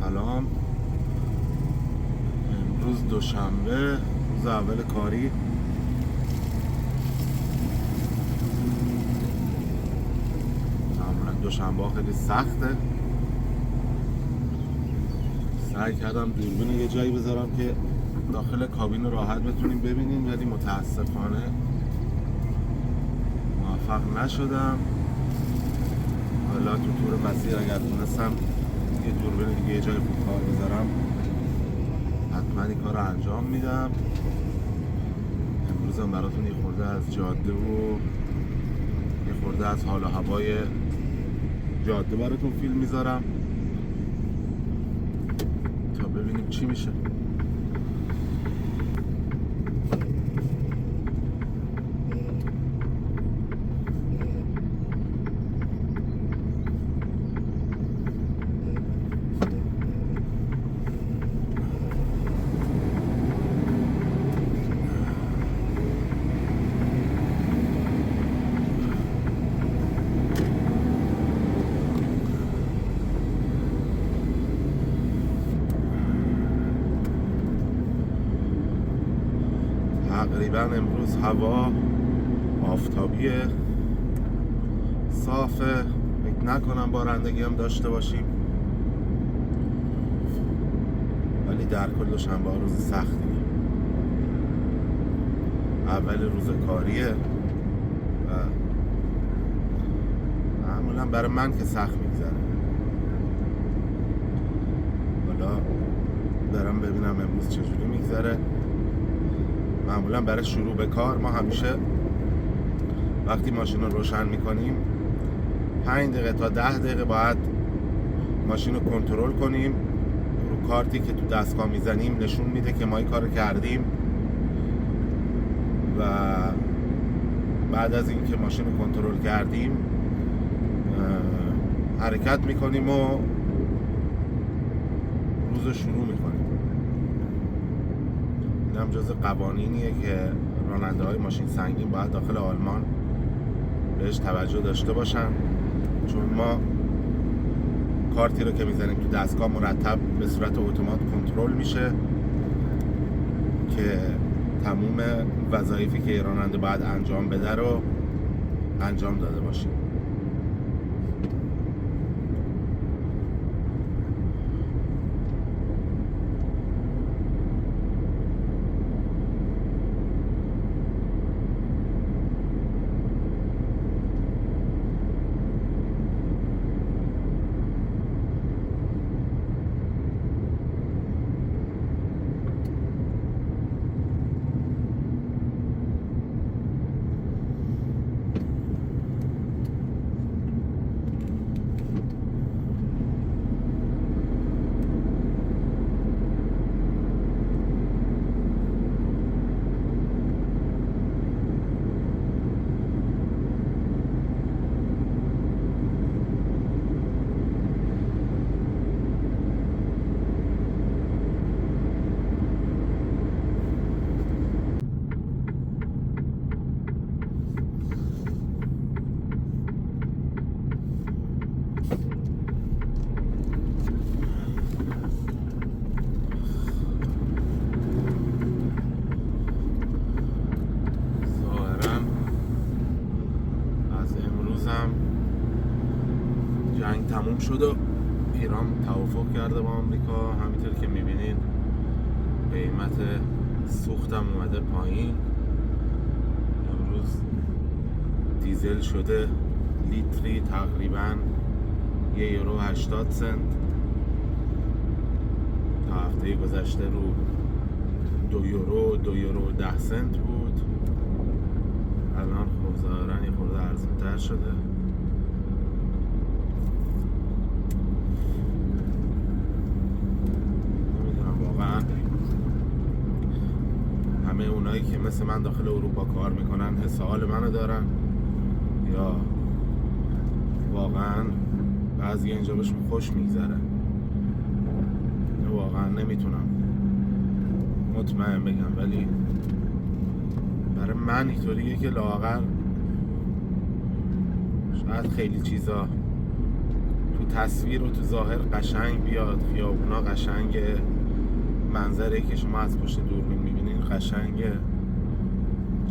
سلام. امروز دوشنبه، روز اول کاری. معمولا دوشنبه خیلی سخته. سعی کردم دوربین یه جایی بذارم که داخل کابین راحت بتونیم ببینیم، ولی متاسفانه موفق نشدم. حالا تو تور مسیر اگر تونستم یه دوربین دیگه یه جای خوب کار بذارم حتما این کار رو انجام میدم. امروز هم براتون یه خورده از جاده و یه خورده از حال و هوای جاده براتون فیلم میذارم تا ببینیم چی میشه. تقریبا امروز هوا آفتابیه، صافه. فکر نکنم بارندگی هم داشته باشیم، ولی در کل دوشنبه روز سختیه. اول روز کاریه و معمولا برای من که سخت میگذره. حالا دارم ببینم امروز چجوری میگذره. معمولا برای شروع به کار ما همیشه وقتی ماشین رو روشن میکنیم 5 دقیقه تا 10 دقیقه باید ماشین رو کنترل کنیم. رو کارتی که تو دستگاه میزنیم نشون میده که ما این کار کردیم و بعد از اینکه ماشین رو کنترل کردیم حرکت میکنیم و روز رو شروع میکنیم. این هم جز قوانینیه که راننده های ماشین سنگین باید داخل آلمان بهش توجه داشته باشن، چون ما کارتی رو که میزنیم تو دستگاه مرتب به صورت اتومات کنترل میشه که تموم وظایفی که راننده باید انجام بده رو انجام داده باشیم. جنگ تموم شد و ایران توافق کرده با آمریکا. همینطور که میبینین قیمت سوختم اومده پایین. امروز دیزل شده لیتری تقریبا 1 یورو 80 سنت. تا هفته گذشته رو 2 یورو 2 یورو 10 سنت بود. الان خب ظاهرا یه خورده ارزون‌تر شده. همه اونایی که مثل من داخل اروپا کار میکنن حس حال منو دارن یا واقعا بعضی اینجا بهشون خوش میگذره. واقعا نمیتونم مطمئن بگم، ولی برای من اینطوریه که لااقل شاید خیلی چیزا تو تصویر رو تو ظاهر قشنگ بیاد، خیابونا قشنگه، منظره که شما از پشت دوربین میبینین قشنگه،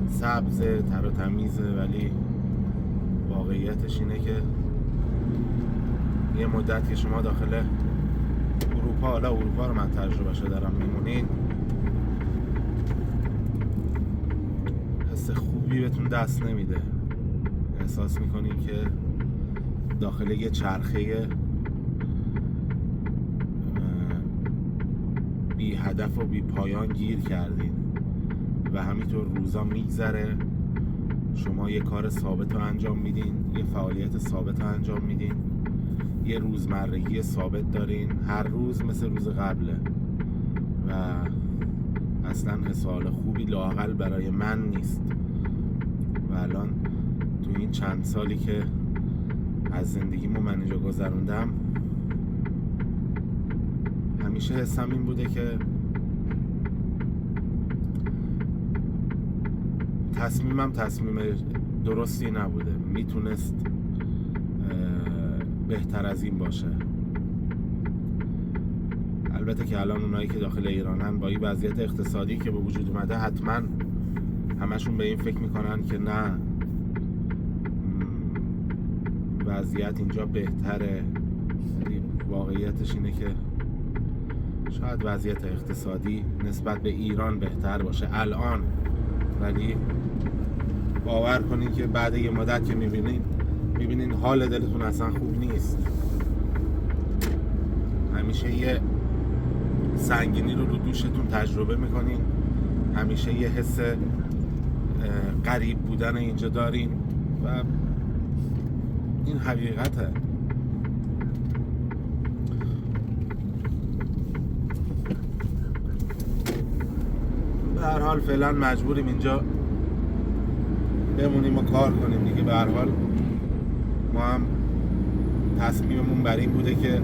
سبزه، تر و تمیزه، ولی واقعیتش اینه که یه مدت که شما داخل اروپا، حالا اروپا رو من تجربه شده دارم میمونین، حس خوبی بهتون دست نمیده. احساس میکنین که داخل یه چرخه بی هدف و بی پایان گیر کردین و همینطور روزا میگذره، شما یه کار ثابت رو انجام میدین، یه فعالیت ثابت رو انجام میدین، یه روزمرگی ثابت دارین، هر روز مثل روز قبله و اصلا حس حال خوبی لااقل برای من نیست. و الان تو این چند سالی که از زندگیمو من اینجا گذروندم، همیشه حسم این بوده که تصمیم درستی نبوده، میتونست بهتر از این باشه. البته که الان اونایی که داخل ایرانن با این وضعیت اقتصادی که به وجود اومده حتما همشون به این فکر میکنن که نه، وضعیت اینجا بهتره. واقعیتش اینه که شاید وضعیت اقتصادی نسبت به ایران بهتر باشه الان، ولی باور کنین که بعد یه مدت که میبینین حال دلتون اصلا خوب نیست. همیشه یه سنگینی رو دوشتون تجربه میکنین، همیشه یه حس غریب بودن اینجا دارین و این حقیقته. به هر حال فعلا مجبوریم اینجا بمونیم و کار کنیم دیگه. به هر حال ما هم تصمیممون بر این بوده که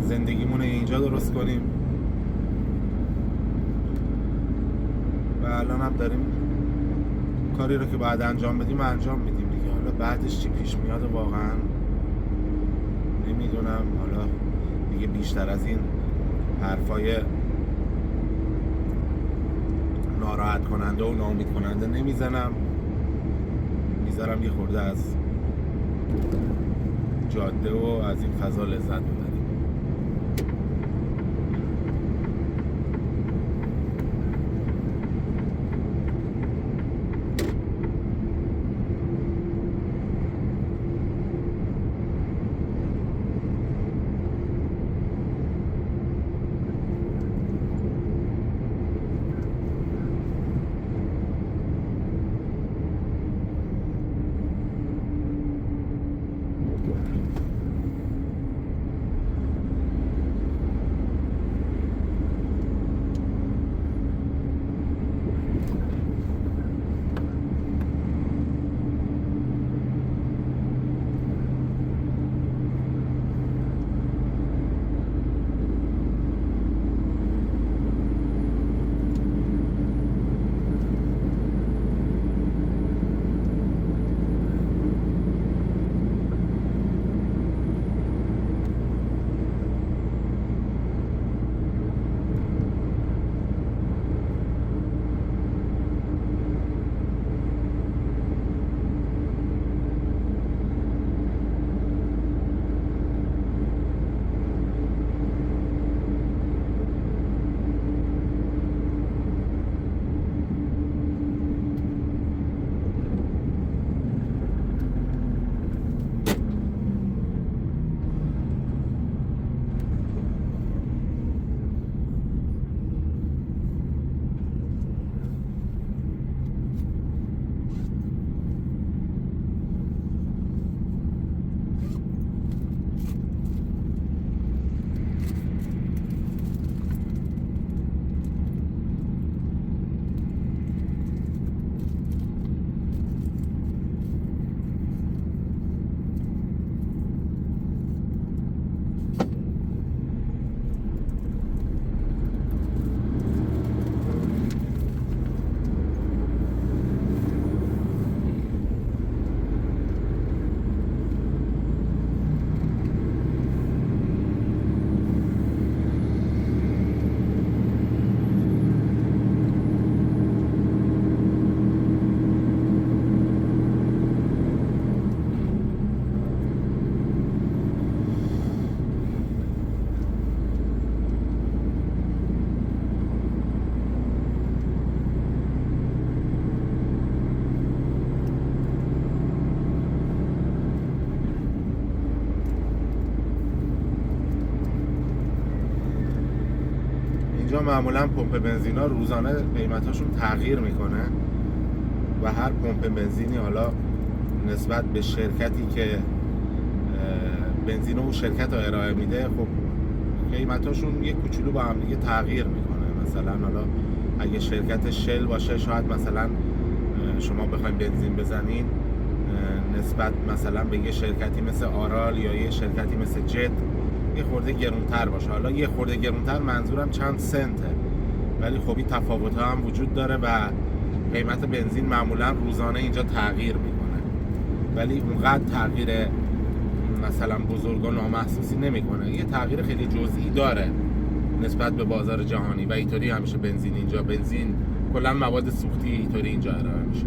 زندگیمون اینجا درست کنیم و الان هم داریم کاری رو که باید انجام بدیم انجام میدیم دیگه. حالا بعدش چی پیش میاد واقعا نمیدونم. حالا دیگه بیشتر از این حرفای ناراحت کننده و ناامید کننده نمیزنم، میذارم یه خورده از جاده و از این فضا لذت ببریم. اینجا معمولا پمپ بنزینا روزانه قیمتاشون تغییر میکنه و هر پمپ بنزینی حالا نسبت به شرکتی که بنزین اون شرکت رو ارائه میده خب قیمتاشون یک کوچولو با هم دیگه تغییر میکنه. مثلا حالا اگه شرکت شل باشه شاید مثلا شما بخواید بنزین بزنین نسبت مثلا به یه شرکتی مثل آرال یا یه شرکتی مثل جت یه خورده گرونتر باشه. حالا یه خورده گرونتر منظورم چند سنته، ولی خب این تفاوت ها هم وجود داره و قیمت بنزین معمولا روزانه اینجا تغییر میکنه، ولی اونقدر تغییر مثلا بزرگ و نامحسوسی نمیکنه. یه تغییر خیلی جزئی داره نسبت به بازار جهانی و اینطوری همیشه بنزین اینجا، بنزین کلا مواد سوختی اینطوری اینجا ارائه میشه.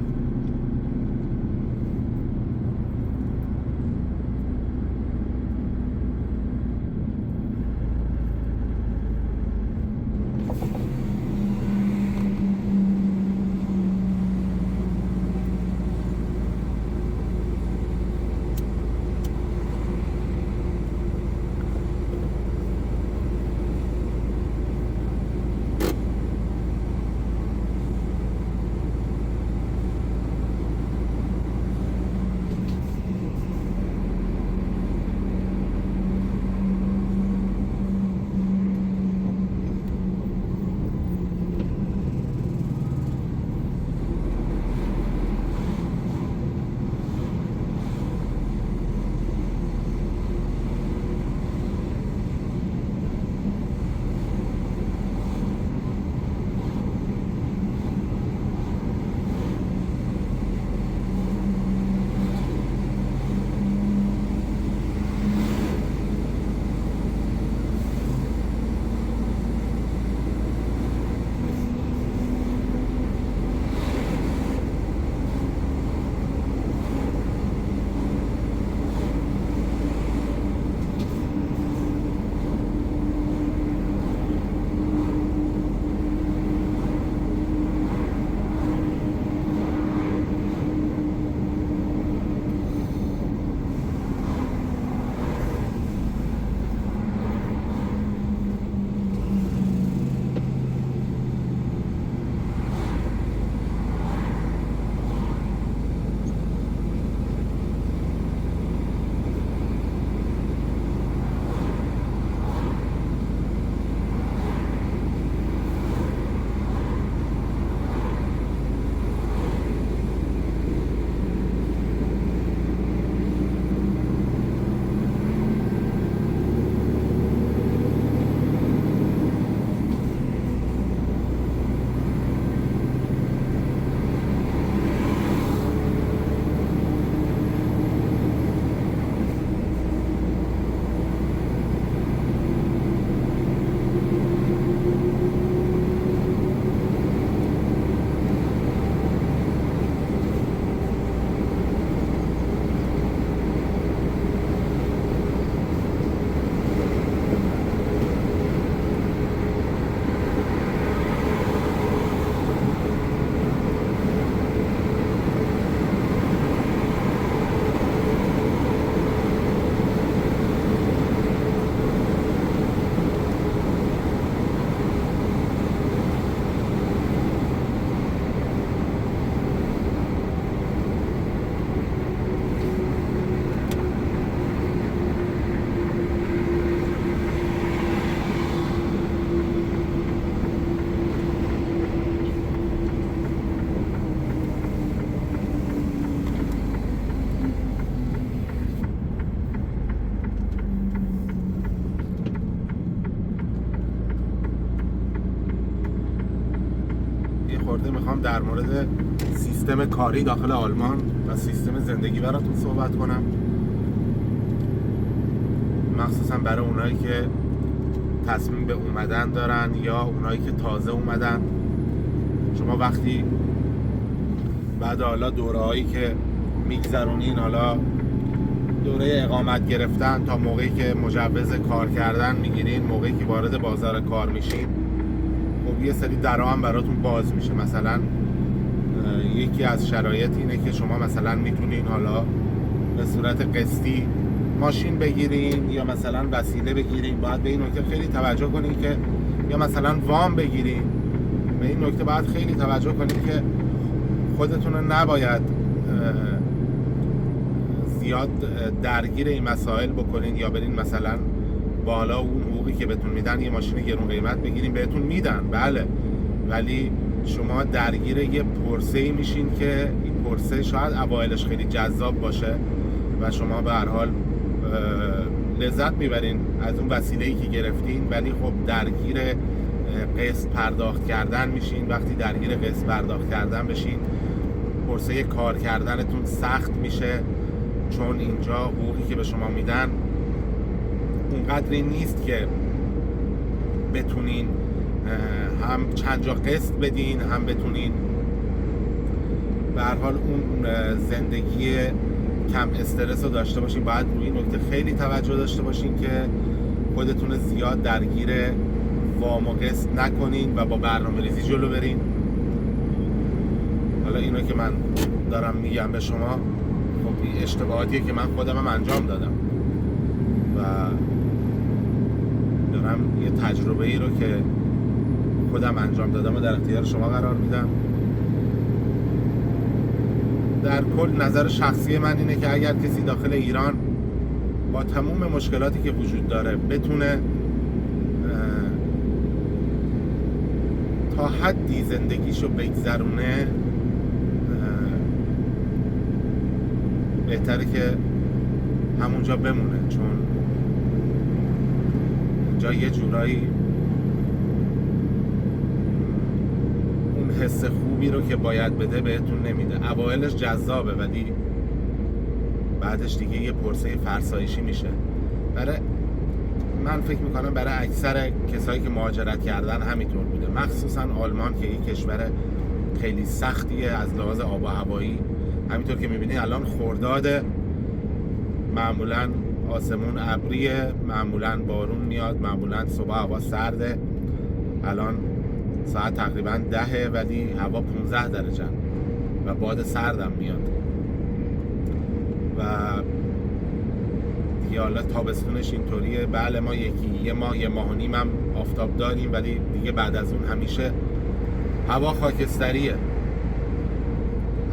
میخوام در مورد سیستم کاری داخل آلمان و سیستم زندگی براتون صحبت کنم، مخصوصا برای اونایی که تصمیم به اومدن دارن یا اونایی که تازه اومدن. شما وقتی بعد حالا دوره هایی که میگذرونین، حالا دوره اقامت گرفتن تا موقعی که مجوز کار کردن میگیرین، موقعی که وارد بازار کار میشین، خب یه سری درام براتون باز میشه. مثلا یکی از شرایط اینه که شما مثلا میتونین حالا به صورت قسطی ماشین بگیرین یا مثلا وسیله بگیرین. باید به این نکته خیلی توجه کنین که یا مثلا وام بگیرین. به این نکته باید خیلی توجه کنید که خودتون رو نباید زیاد درگیر این مسائل بکنین یا برین مثلا بالا اون حقوقی که بهتون میدن یه ماشین گرون قیمت بگیرین. بهتون میدن بله، ولی شما درگیر یه پرسه‌ای میشین که این پرسه شاید اوایلش خیلی جذاب باشه و شما به هر حال لذت میبرین از اون وسیله‌ای که گرفتین، ولی خب درگیر قسط پرداخت کردن میشین. وقتی درگیر قسط پرداخت کردن بشین پرسه کار کردنتون سخت میشه، چون اینجا حقوقی که به شما میدن اونقدری نیست که بتونین هم چند جا قسط بدین، هم بتونین به هر حال اون زندگی کم استرس رو داشته باشین. باید روی این نکته خیلی توجه داشته باشین که خودتون زیاد درگیر وام و قسط نکنین و با برنامه‌ریزی جلو برین. حالا اینو که من دارم میگم به شما خب اشتباهاتیه که من خودم هم انجام دادم و دارم یه تجربه ای رو که خودم انجام دادم و در اختیار شما قرار میدم. در کل نظر شخصی من اینه که اگر کسی داخل ایران با تمام مشکلاتی که وجود داره بتونه تا حدی زندگیشو بگذرونه، بهتره که همونجا بمونه، چون اینجا یه جورایی اون حس خوبی رو که باید بده بهتون نمیده. اوایلش جذابه ولی بعدش دیگه یه پرسه فرسایشی میشه. من فکر میکنم برای اکثر کسایی که مهاجرت کردن همینطور بوده، مخصوصا آلمان که یک کشور خیلی سختیه از لحاظ آب و هوایی. همینطور که میبینی الان خرداد، معمولا آسمون ابریه، معمولا بارون میاد، معمولا صبح هوا سرده. الان ساعت تقریبا 10 ولی هوا 15 درجه و باد سردم میاد و دیگه حالا تابستونش اینطوریه. بله ما یه ماه و نیم هم آفتاب داریم، ولی دیگه بعد از اون همیشه هوا خاکستریه،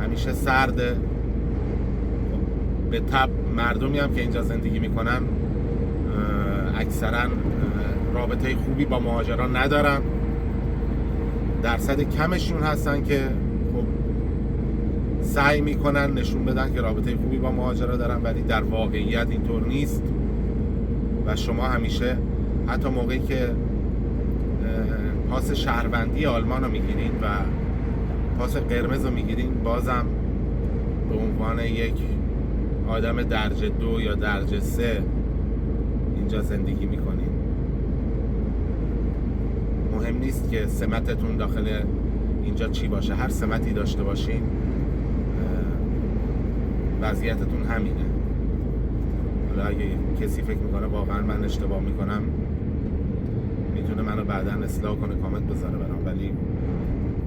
همیشه سرده. به طب مردمی هم که اینجا زندگی میکنن اکثرا رابطه خوبی با مهاجران ندارن. درصد کمشون هستن که خب سعی میکنن نشون بدن که رابطه خوبی با مهاجران دارن، ولی در واقعیت اینطور نیست و شما همیشه حتی موقعی که پاس شهروندی آلمان رو میگیرین و پاس قرمز رو میگیرین، بازم به عنوان یک آدم درجه 2 یا درجه 3 اینجا زندگی میکنین. مهم نیست که سمتتون داخل اینجا چی باشه، هر سمتی داشته باشین وضعیتتون همینه. حالا اگه کسی فکر میکنه واقعا من اشتباه میکنم میتونه منو بعداً اصلاح کنه، کامنت بذاره برام، ولی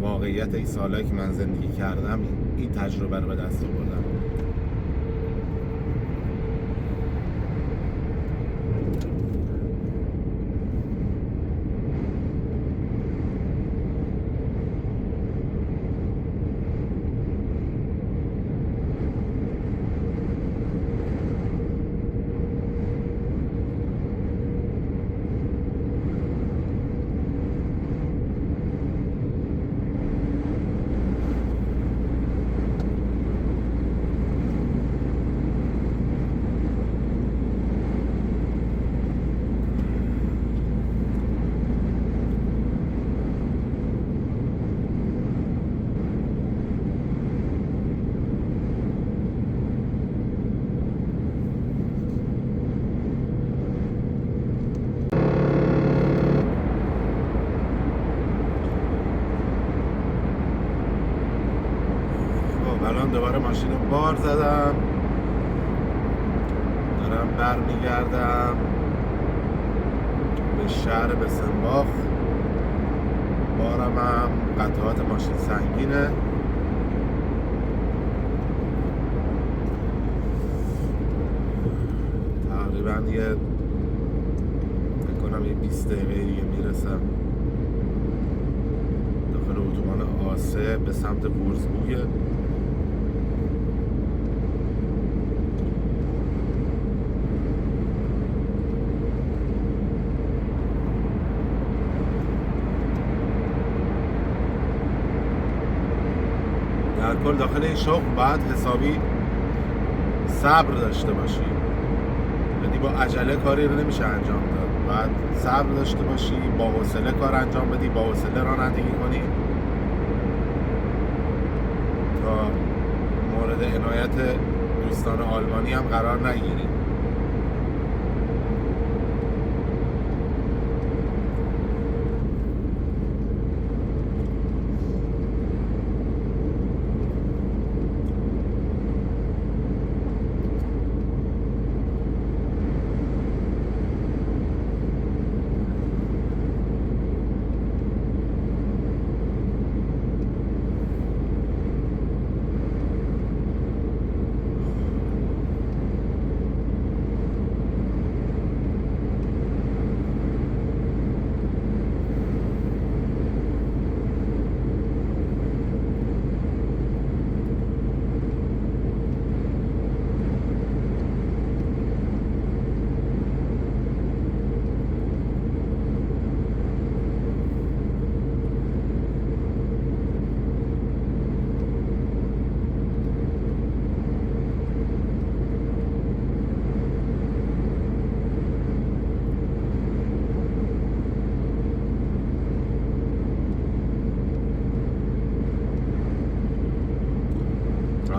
واقعیت این سالایی که من زندگی کردم این تجربه رو به دست آوردم. الان دوباره ماشین رو بار زدم، دارم برمیگردم به شهر بسنباخ. بارم هم قطعات ماشین سنگینه. تقریبا یه 20 دقیقه دیگه میرسم. اتوبان A3 به سمت وورزبورگ. در کل داخل این شغل باید حسابی صبر داشته باشی، یعنی با عجله کاری رو نمیشه انجام داد. باید صبر داشته باشی، با حوصله کار انجام بدی، با حوصله رانندگی کنی تا مورد عنایت دوستان آلمانی هم قرار نگیری.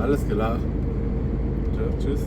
Alles klar. Tschüss.